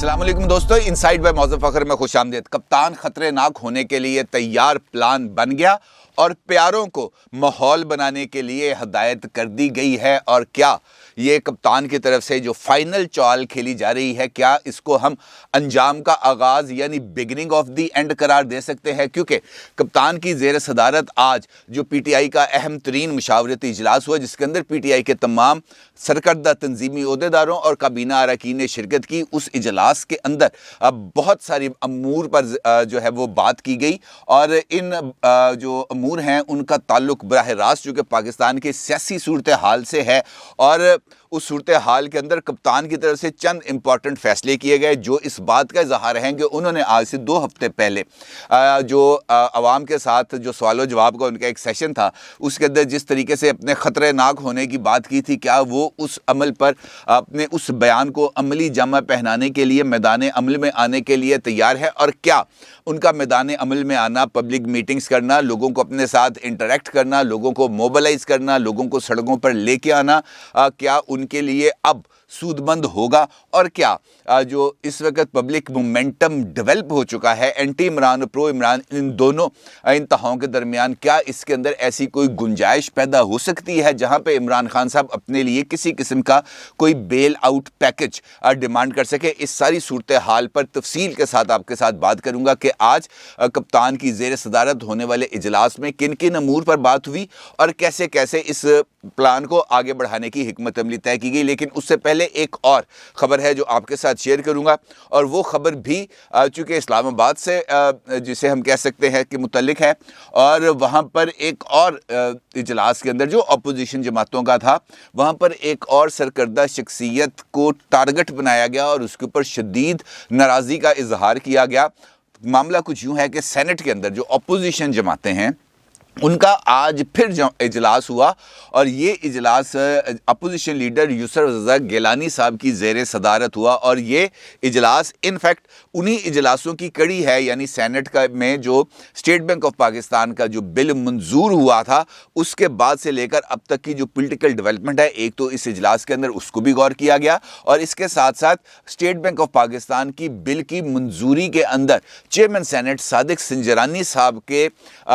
अस्सलाम वालेकुम दोस्तों, इनसाइड बाय मौज़फ़ फ़ख़र में खुश आमदीद। कप्तान खतरनाक होने के लिए तैयार, प्लान बन गया और प्यारों को माहौल बनाने के लिए हदायत कर दी गई है। और क्या ये कप्तान की तरफ से जो फाइनल चाल खेली जा रही है, क्या इसको हम अंजाम का आगाज़ यानी बिगनिंग ऑफ द एंड करार दे सकते हैं? क्योंकि कप्तान की ज़ेर सदारत आज जो पीटीआई का अहम तरीन मुशावरती इजलास हुआ, जिसके अंदर पीटीआई के तमाम सरकर्दा तंजीमी ओहदेदारों और काबीना अरकान ने शिरकत की। उस इजलास के अंदर बहुत सारी अमूर पर जो है वो बात की गई और इन जो अमूर हैं उनका ताल्लुक बराह रास्त जो कि पाकिस्तान के सियासी सूरत हाल से है। और उस सूरत हाल के अंदर कप्तान की तरफ से चंद इंपॉर्टेंट फैसले किए गए जो इस बात का इजहार है कि उन्होंने आज से 2 हफ्ते पहले जो अवाम के साथ जो सवाल जवाब का उनका एक सेशन था, उसके अंदर जिस तरीके से अपने ख़तरनाक होने की बात की थी, क्या वो उस अमल पर अपने उस बयान को अमली जामा पहनाने के लिए मैदान अमल में आने के लिए तैयार है? और क्या उनका मैदान अमल में आना, पब्लिक मीटिंग्स करना, लोगों को अपने साथ इंटरेक्ट करना, लोगों को मोबलाइज करना, लोगों को सड़कों पर लेके आना, क्या उनके लिए अब सूदमंद होगा? और क्या जो इस वक्त पब्लिक मोमेंटम डेवलप हो चुका है एंटी इमरान प्रो इमरान, इन दोनों इंतहाओं के दरमियान, क्या इसके अंदर ऐसी कोई गुंजाइश पैदा हो सकती है जहां पे इमरान खान साहब अपने लिए किसी किस्म का कोई बेल आउट पैकेज डिमांड कर सके? इस सारी सूरत हाल पर तफसील के साथ आपके साथ बात करूंगा कि आज कप्तान की ज़ेर सदारत होने वाले इजलास में किन किन अमूर पर बात हुई और कैसे कैसे इस प्लान को आगे बढ़ाने की हिकमत अमली तय की गई। लेकिन उससे पहले एक और ख़बर है जो आपके साथ शेयर करूंगा, और वो ख़बर भी चूँकि इस्लामाबाद से जिसे हम कह सकते हैं कि मुतल्लिक है, और वहाँ पर एक और इजलास के अंदर जो अपोजिशन जमातों का था, वहाँ पर एक और सरकर्दा शख्सियत को टारगेट बनाया गया और उसके ऊपर शदीद नाराज़गी का इजहार किया गया। मामला कुछ यूँ है कि सेनेट के अंदर जो अपोजिशन जमातें हैं उनका आज फिर इजलास हुआ, और ये इजलास अपोजिशन लीडर यूसुफ रज़ा गिलानी साहब की ज़ेर सदारत हुआ। और ये इजलास इनफैक्ट उन्हीं इजलासों की कड़ी है, यानी सेनेट का में जो स्टेट बैंक ऑफ पाकिस्तान का जो बिल मंजूर हुआ था, उसके बाद से लेकर अब तक की जो पॉलिटिकल डेवलपमेंट है, एक तो इस इजलास के अंदर उसको भी गौर किया गया, और इसके साथ साथ स्टेट बैंक ऑफ पाकिस्तान की बिल की मंजूरी के अंदर चेयरमैन सेनेट सादिक संजरानी साहब के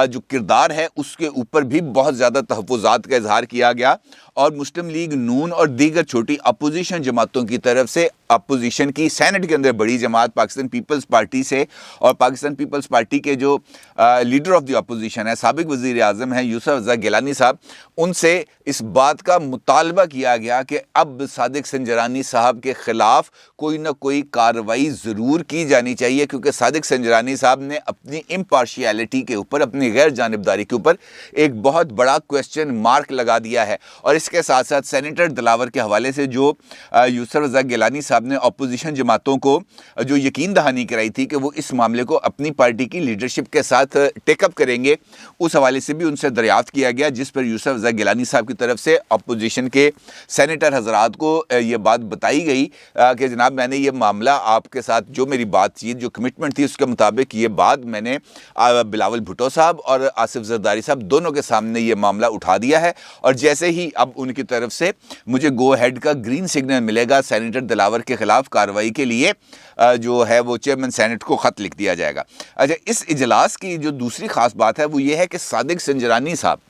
जो किरदार है उसके ऊपर भी बहुत ज़्यादा तहफ़्फ़ुज़ात का इजहार किया गया। और मुस्लिम लीग नून और दीगर छोटी अपोजिशन जमातों की तरफ से अपोजिशन की सेनेट के अंदर बड़ी जमात पाकिस्तान पीपल्स पार्टी से, और पाकिस्तान पीपल्स पार्टी के जो लीडर ऑफ द अपोजिशन है, साबिक वज़ीर आज़म है यूसुफ रज़ा गिलानी साहब, उनसे इस बात का मुतालबा किया गया कि अब सादिक संजरानी साहब के ख़िलाफ़ कोई ना कोई कार्रवाई ज़रूर की जानी चाहिए, क्योंकि सादिक संजरानी साहब ने अपनी इम्पार्शियलिटी के ऊपर, अपनी गैर जानिबदारी के ऊपर एक बहुत बड़ा क्वेश्चन मार्क लगा दिया है। और इसके साथ साथ सेनेटर दिलावर के हवाले से जो यूसुफ रज़ा गिलानी साहब ने अपोजिशन जमातों को जो यकीन दहानी कराई थी कि वो इस मामले को अपनी पार्टी की लीडरशिप के साथ टेकअप करेंगे, उस हवाले से भी उनसे दरियाफ्त किया गया, जिस पर यूसुफ रज़ा गिलानी साहब की तरफ से अपोजिशन के सेनेटर हजरात को ये बात बताई गई कि जनाब, मैंने ये मामला आपके साथ जो मेरी बातचीत जो कमिटमेंट थी उसके मुताबिक ये बात मैंने बिलावल भुट्टो साहब और आसिफ जरदारी साहब दोनों के सामने ये मामला उठा दिया है, और जैसे ही अब उनकी तरफ से मुझे गो हेड का ग्रीन सिग्नल मिलेगा सेनेटर दिलावर के खिलाफ कार्रवाई के लिए, जो है वो चेयरमैन सेनेट को ख़त लिख दिया जाएगा। अच्छा, इस इजलास की जो दूसरी ख़ास बात है वो ये है कि सादिक संजरानी साहब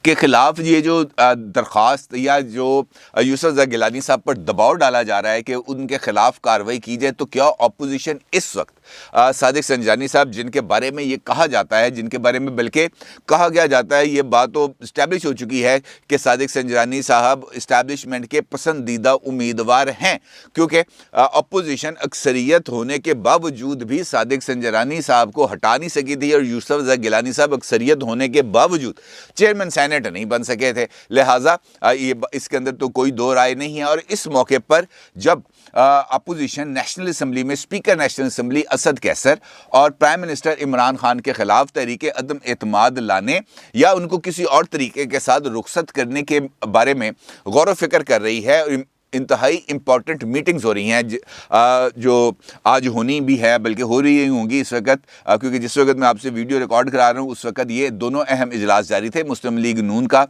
के खिलाफ ये जो दरख्वास्त या जो यूसुफ रज़ा गिलानी साहब पर दबाव डाला जा रहा है कि उनके खिलाफ कार्रवाई की जाए, तो क्या अपोजिशन इस वक्त सादिक संजरानी साहब, जिनके बारे में ये कहा जाता है, जिनके बारे में बल्कि कहा गया जाता है, ये बात तो इस्टेब्लिश हो चुकी है कि सादिक संजरानी साहब इस्टेब्लिशमेंट के पसंदीदा उम्मीदवार हैं, क्योंकि अपोजिशन अक्सरियत होने के बावजूद भी सादिक संजरानी साहब को हटा नहीं सकी थी, और यूसुफ रज़ा गिलानी साहब अक्सरियत होने के बावजूद चेयरमैन सेनेट नहीं बन सके थे। लिहाजा ये इसके अंदर तो कोई दो राय नहीं है। और इस मौके पर जब अपोजिशन नेशनल असम्बली में speaker national assembly Asad Qaiser और प्राइम मिनिस्टर इमरान खान के खिलाफ तहरीक अदम एतमाद लाने या उनको किसी और तरीके के साथ रुखसत करने के बारे में गौर व फिक्र कर रही है, इंतहाई इम्पॉर्टेंट मीटिंग्स हो रही हैं जो आज होनी भी है, बल्कि हो रही होंगी इस वक्त, क्योंकि जिस वक्त मैं आपसे वीडियो रिकॉर्ड करा रहा हूँ उस वक्त ये दोनों अहम इजलास जारी थे। मुस्लिम लीग नून का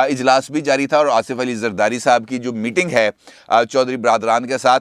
इजलास भी जारी था और आसिफ अली जरदारी साहब की जो मीटिंग है चौधरी बरादरान के साथ,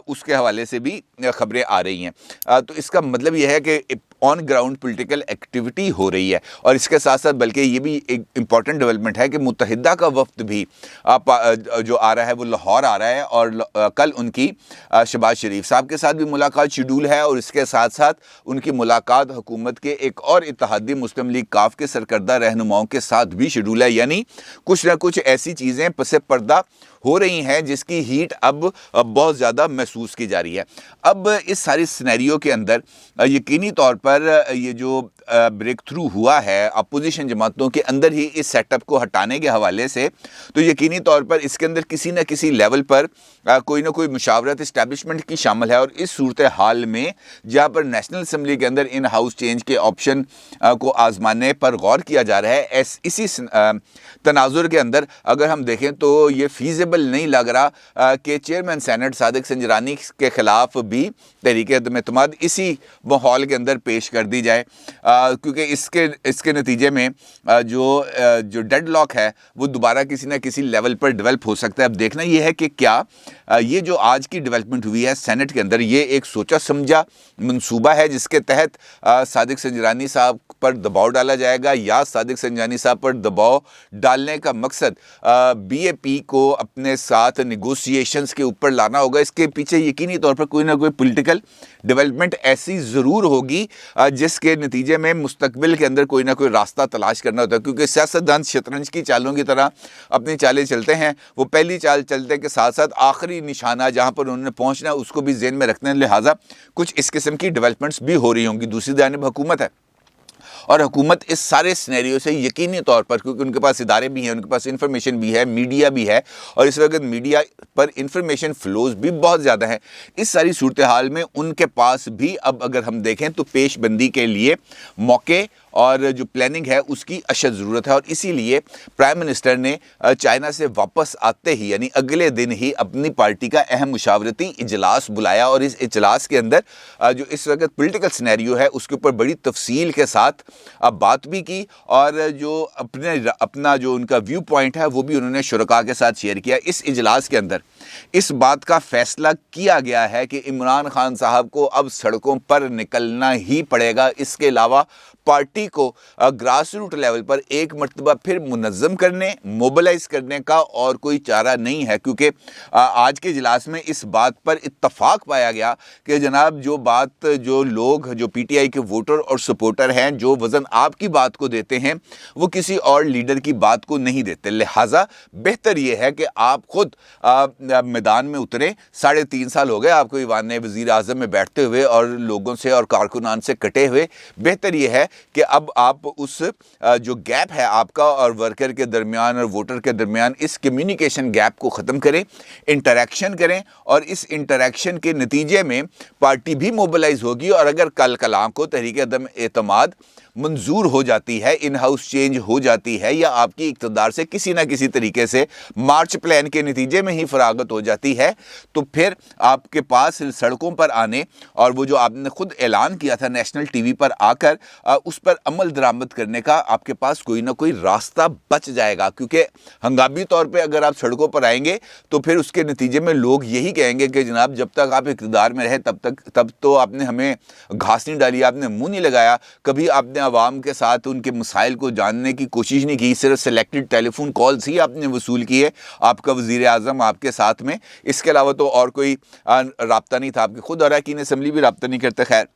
उसके हवाले से भी खबरें आ रही हैं। तो इसका मतलब यह है कि ऑन ग्राउंड पॉलिटिकल एक्टिविटी हो रही है। और इसके साथ साथ बल्कि ये भी एक इम्पॉर्टेंट डेवलपमेंट है कि मुत्तहिदा का वफ्द भी जो आ रहा है वो लाहौर आ रहा है, और कल उनकी शहबाज शरीफ साहब के साथ भी मुलाकात शेड्यूल है, और इसके साथ साथ उनकी मुलाकात हुकूमत के एक और इत्तेहादी मुस्लिम लीग काफ के सरकर्दा रहनुमाओं के साथ भी शेड्यूल है। यानी कुछ ना कुछ ऐसी चीज़ें पसे पर्दा हो रही हैं जिसकी हीट अब बहुत ज़्यादा महसूस की जा रही है। अब इस सारी सिनेरियो के अंदर यकीनी तौर पर ये जो ब्रेक थ्रू हुआ है अपोजिशन जमातों के अंदर ही इस सेटअप को हटाने के हवाले से, तो यकीनी तौर पर इसके अंदर किसी न किसी लेवल पर कोई ना कोई मुशावरत इस्टेब्लिशमेंट की शामिल है। और इस सूरत हाल में जहाँ पर नेशनल असम्बली के अंदर इन हाउस चेंज के ऑप्शन को आजमाने पर गौर किया जा रहा है, इसी तनाजुर के अंदर अगर हम देखें तो ये फीजिबल नहीं लग रहा कि चेयरमैन सेनेट सादिक संजरानी के खिलाफ भी तहरीक अदम-ए-एतमाद इसी माहौल के अंदर पेश कर दी जाए, क्योंकि इसके नतीजे में जो डेडलॉक है वो दोबारा किसी न किसी लेवल पर डेवलप हो सकता है। अब देखना ये है कि क्या ये जो आज की डेवलपमेंट हुई है सेनेट के अंदर, ये एक सोचा समझा मंसूबा है जिसके तहत सादिक संजरानी साहब पर दबाव डाला जाएगा, या सादिक संजरानी साहब पर दबाव डालने का मकसद बीएपी को अपने साथ निगोशिएशंस के ऊपर लाना होगा। इसके पीछे यकीनी तौर पर कोई ना कोई पॉलिटिकल डेवलपमेंट ऐसी ज़रूर होगी जिसके नतीजे में मुस्तकबिल के अंदर कोई ना कोई रास्ता तलाश करना होता है, क्योंकि सियासतदान शतरंज की चालों की तरह अपनी चालें चलते हैं। वो पहली चाल चलते के साथ साथ आखिरी निशाना जहां पर उन्होंने पहुंचना है उसको भी ज़हन में रखने, लिहाजा कुछ इस किस्म की डेवलपमेंट्स भी हो रही होंगी। दूसरी जानिब हुकूमत है, और हुकूमत इस सारे सिनेरियो से यकीनी तौर पर, क्योंकि उनके पास इदारे भी हैं, उनके पास इंफॉर्मेशन भी है, मीडिया भी है, और इस वक्त मीडिया पर इंफॉर्मेशन फ्लोज भी बहुत ज़्यादा है। इस सारी सूरत हाल में उनके पास भी अब अगर हम देखें तो पेशबंदी के लिए मौके और जो प्लानिंग है उसकी अशद ज़रूरत है। और इसीलिए प्राइम मिनिस्टर ने चाइना से वापस आते ही यानी अगले दिन ही अपनी पार्टी का अहम मुशावरती इजलास बुलाया, और इस इजलास के अंदर जो इस वक्त पॉलिटिकल सिनेरियो है उसके ऊपर बड़ी तफसील के साथ बात भी की, और जो अपना जो उनका व्यू पॉइंट है वो भी उन्होंने शुरका के साथ शेयर किया। इस इजलास के अंदर इस बात का फैसला किया गया है कि इमरान खान साहब को अब सड़कों पर निकलना ही पड़ेगा, इसके अलावा पार्टी को ग्रास रूट लेवल पर एक मरतबा फिर मुनज़्ज़म करने, मोबिलाइज करने का और कोई चारा नहीं है, क्योंकि आज के इजलास में इस बात पर इत्तफाक पाया गया कि जनाब जो लोग जो पीटीआई के वोटर और सपोर्टर हैं जो वज़न आपकी बात को देते हैं वो किसी और लीडर की बात को नहीं देते, लिहाजा बेहतर ये है कि आप खुद मैदान में उतरे। 3.5 साल हो गए आपको ईवान वज़ीर आज़म में बैठते हुए और लोगों से और कारकुनान से कटे हुए। बेहतर ये है कि अब आप उस जो गैप है आपका और वर्कर के दरमियान और वोटर के दरमियान, इस कम्युनिकेशन गैप को ख़त्म करें, इंटरेक्शन करें, और इस इंटरेक्शन के नतीजे में पार्टी भी मोबिलाइज होगी। और अगर कल कलाम को तहरीक अदम-ए-एतमाद मंजूर हो जाती है, इन हाउस चेंज हो जाती है, या आपकी इक़्तिदार से किसी ना किसी तरीके से मार्च प्लान के नतीजे में ही फरागत हो जाती है, तो फिर आपके पास सड़कों पर आने और वो जो आपने खुद ऐलान किया था नेशनल टीवी पर आकर उस पर अमल दरामद करने का आपके पास कोई ना कोई रास्ता बच जाएगा। क्योंकि हंगामी तौर पे अगर आप सड़कों पर आएंगे तो फिर उसके नतीजे में लोग यही कहेंगे कि जनाब जब तक आप इक़्तिदार में रहे तब तो आपने हमें घास नहीं डाली, आपने मुंह नहीं लगाया, कभी आपने आवाम के साथ उनके मसाइल को जानने की कोशिश नहीं की, सिर्फ सेलेक्टेड टेलीफोन कॉल्स ही आपने वसूल किए, आपका वज़ीर आज़म आपके साथ में, इसके अलावा तो और कोई राब्ता नहीं था, आपके खुद अरकान असम्बली भी राब्ता नहीं करते। खैर,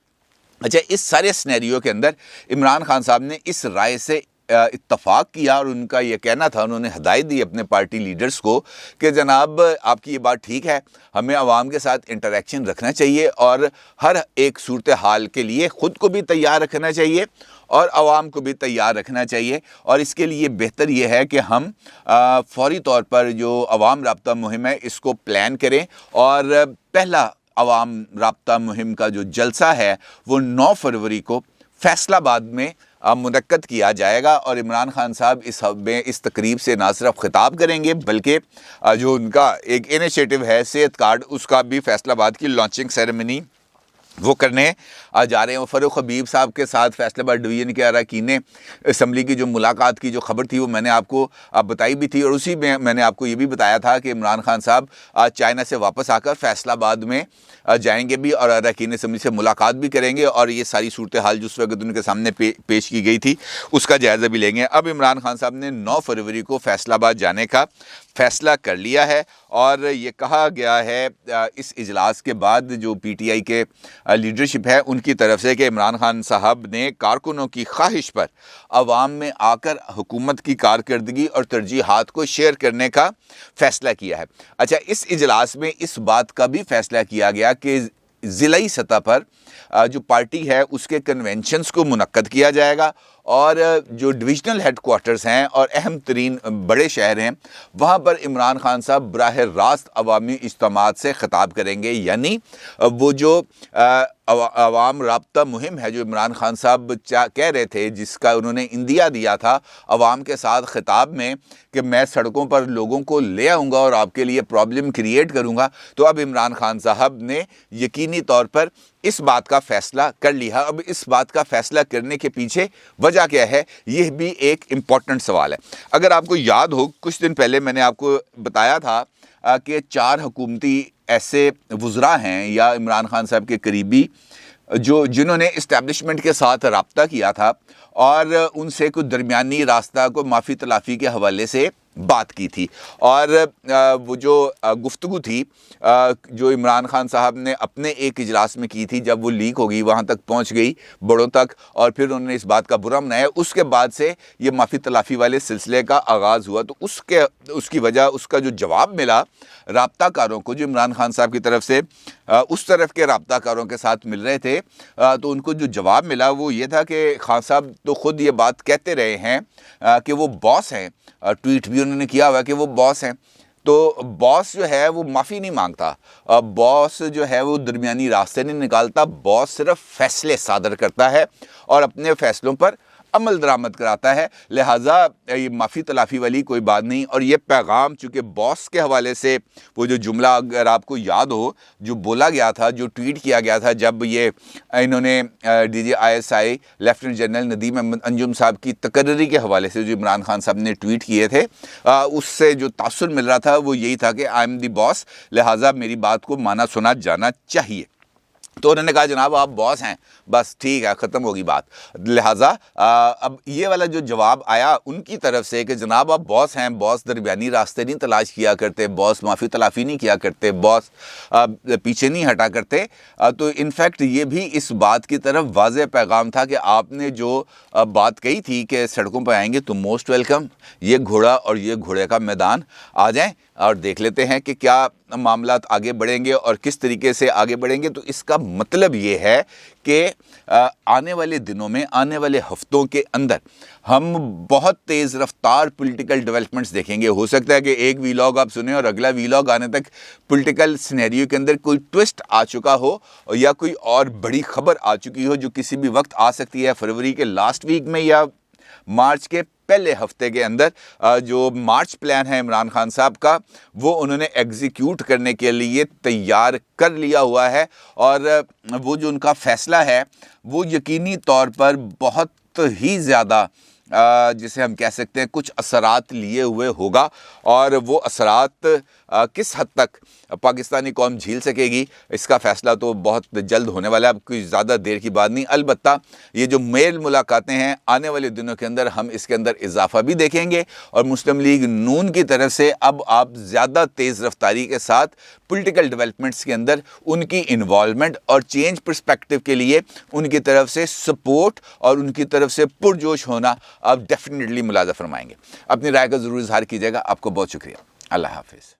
अच्छा, इस सारे सिनेरियो के अंदर इमरान खान साहब ने इस राय से इत्तफाक किया और उनका ये कहना था, उन्होंने हदायत दी अपने पार्टी लीडर्स को कि जनाब आपकी ये बात ठीक है, हमें आवाम के साथ इंटरेक्शन रखना चाहिए और हर एक सूरत हाल के लिए ख़ुद को भी तैयार रखना चाहिए और आवाम को भी तैयार रखना चाहिए। और इसके लिए बेहतर ये है कि हम फौरी तौर पर जो अवाम राब्ता मुहिम है इसको प्लान करें, और पहला अवाम राब्ता मुहिम का जो जलसा है वो 9 फरवरी को फैसलाबाद में منعقد کیا جائے گا اور عمران خان صاحب اس تقریب سے نہ صرف خطاب کریں گے بلکہ جو ان کا ایک انیشیٹو ہے صحت کارڈ، اس کا بھی فیصل آباد کی لانچنگ سیریمنی وہ کرنے جا رہے ہیں۔ فاروق حبیب صاحب کے ساتھ فیصل آباد ڈویژن کے اراکین اسمبلی کی جو ملاقات کی جو خبر تھی وہ میں نے آپ کو بتائی بھی تھی، اور اسی میں نے آپ کو یہ بھی بتایا تھا کہ عمران خان صاحب چائنا سے واپس آ کر فیصل آباد میں جائیں گے بھی اور اراکین اسمبلی سے ملاقات بھی کریں گے، اور یہ ساری صورتحال جو اس وقت ان کے سامنے پیش کی گئی تھی اس کا جائزہ بھی لیں گے۔ اب عمران خان صاحب نے 9 فروری کو فیصل آباد جانے کا فیصلہ کر لیا ہے، اور یہ کہا گیا ہے اس اجلاس کے بعد جو پی ٹی آئی کے لیڈرشپ ہے ان کی طرف سے کہ عمران خان صاحب نے کارکنوں کی خواہش پر عوام میں آ کر حکومت کی کارکردگی اور ترجیحات کو شیئر کرنے کا فیصلہ کیا ہے۔ اچھا، اس اجلاس میں اس بات کا بھی فیصلہ کیا گیا کہ ضلعی سطح پر جو پارٹی ہے اس کے کنونشنز کو منعقد کیا جائے گا، اور جو ڈویژنل ہیڈ کوارٹرز ہیں اور اہم ترین بڑے شہر ہیں وہاں پر عمران خان صاحب براہ راست عوامی اجتماعات سے خطاب کریں گے، یعنی وہ جو عوام رابطہ مہم ہے جو عمران خان صاحب کہہ رہے تھے، جس کا انہوں نے اندیا دیا تھا عوام کے ساتھ خطاب میں کہ میں سڑکوں پر لوگوں کو لے آؤں گا اور آپ کے لیے پرابلم کریٹ کروں گا، تو اب عمران خان صاحب نے یقینی طور پر اس بات کا فیصلہ کر لیا۔ اب اس بات کا فیصلہ کرنے کے پیچھے وجہ کیا ہے، یہ بھی ایک امپورٹنٹ سوال ہے۔ اگر آپ کو یاد ہو کچھ دن پہلے میں نے آپ کو بتایا تھا کہ 4 حکومتی ایسے وزراء ہیں یا عمران خان صاحب کے قریبی جنہوں نے اسٹیبلشمنٹ کے ساتھ رابطہ کیا تھا اور ان سے کوئی درمیانی راستہ کو معافی تلافی کے حوالے سے بات کی تھی، اور وہ جو گفتگو تھی جو عمران خان صاحب نے اپنے ایک اجلاس میں کی تھی، جب وہ لیک ہو گئی وہاں تک پہنچ گئی بڑوں تک اور پھر انہوں نے اس بات کا برا منایا، اس کے بعد سے یہ معافی تلافی والے سلسلے کا آغاز ہوا۔ تو اس کی وجہ، اس کا جو جواب ملا رابطہ کاروں کو جو عمران خان صاحب کی طرف سے اس طرف کے رابطہ کاروں کے ساتھ مل رہے تھے، تو ان کو جو جواب ملا وہ یہ تھا کہ خان صاحب تو خود یہ بات کہتے رہے ہیں کہ وہ باس ہیں، ٹویٹ بھی انہوں نے کیا ہوا کہ وہ باس ہیں، تو باس جو ہے وہ معافی نہیں مانگتا، باس جو ہے وہ درمیانی راستے نہیں نکالتا، باس صرف فیصلے صادر کرتا ہے اور اپنے فیصلوں پر عمل درآمد کراتا ہے، لہٰذا یہ معافی تلافی والی کوئی بات نہیں۔ اور یہ پیغام چونکہ باس کے حوالے سے وہ جو جملہ اگر آپ کو یاد ہو جو بولا گیا تھا، جو ٹویٹ کیا گیا تھا جب یہ انہوں نے D G I S I lieutenant general Nadeem Ahmed Anjum صاحب کی تقرری کے حوالے سے جو عمران خان صاحب نے ٹویٹ کیے تھے، اس سے جو تاثر مل رہا تھا وہ یہی تھا کہ آئی ایم دی باس، لہٰذا میری بات کو مانا سنا جانا چاہیے۔ تو انہوں نے کہا جناب آپ باس ہیں، بس ٹھیک ہے، ختم ہوگی بات۔ لہٰذا اب یہ والا جو جواب آیا ان کی طرف سے کہ جناب آپ باس ہیں، باس درمیانی راستے نہیں تلاش کیا کرتے، باس معافی تلافی نہیں کیا کرتے، باس پیچھے نہیں ہٹا کرتے، تو انفیکٹ یہ بھی اس بات کی طرف واضح پیغام تھا کہ آپ نے جو بات کہی تھی کہ سڑکوں پہ آئیں گے تو موسٹ ویلکم، یہ گھوڑا اور یہ گھوڑے کا میدان آ جائیں اور دیکھ لیتے ہیں کہ کیا معاملات آگے بڑھیں گے اور کس طریقے سے آگے بڑھیں گے۔ تو اس کا مطلب یہ ہے کہ آنے والے دنوں میں، آنے والے ہفتوں کے اندر ہم بہت تیز رفتار پولیٹیکل ڈیولپمنٹس دیکھیں گے۔ ہو سکتا ہے کہ ایک ویلاگ آپ سنیں اور اگلا ویلاگ آنے تک پولیٹیکل سینیریو کے اندر کوئی ٹوسٹ آ چکا ہو یا کوئی اور بڑی خبر آ چکی ہو جو کسی بھی وقت آ سکتی ہے، فروری کے لاسٹ ویک میں یا مارچ کے پہلے ہفتے کے اندر۔ جو مارچ پلان ہے عمران خان صاحب کا وہ انہوں نے ایگزیکیوٹ کرنے کے لیے تیار کر لیا ہوا ہے، اور وہ جو ان کا فیصلہ ہے وہ یقینی طور پر بہت ہی زیادہ جسے ہم کہہ سکتے ہیں کچھ اثرات لیے ہوئے ہوگا، اور وہ اثرات کس حد تک پاکستانی قوم جھیل سکے گی اس کا فیصلہ تو بہت جلد ہونے والا ہے، اب کوئی زیادہ دیر کی بات نہیں۔ البتہ یہ جو میل ملاقاتیں ہیں آنے والے دنوں کے اندر ہم اس کے اندر اضافہ بھی دیکھیں گے، اور مسلم لیگ نون کی طرف سے اب آپ زیادہ تیز رفتاری کے ساتھ پولیٹیکل ڈیولپمنٹس کے اندر ان کی انوالومنٹ اور چینج پرسپیکٹو کے لیے ان کی طرف سے سپورٹ اور ان کی طرف سے پرجوش ہونا آپ ڈیفینیٹلی ملاحظہ فرمائیں گے۔ اپنی رائے کا ضرور اظہار کیجیے گا۔ آپ کو بہت شکریہ۔ اللہ حافظ۔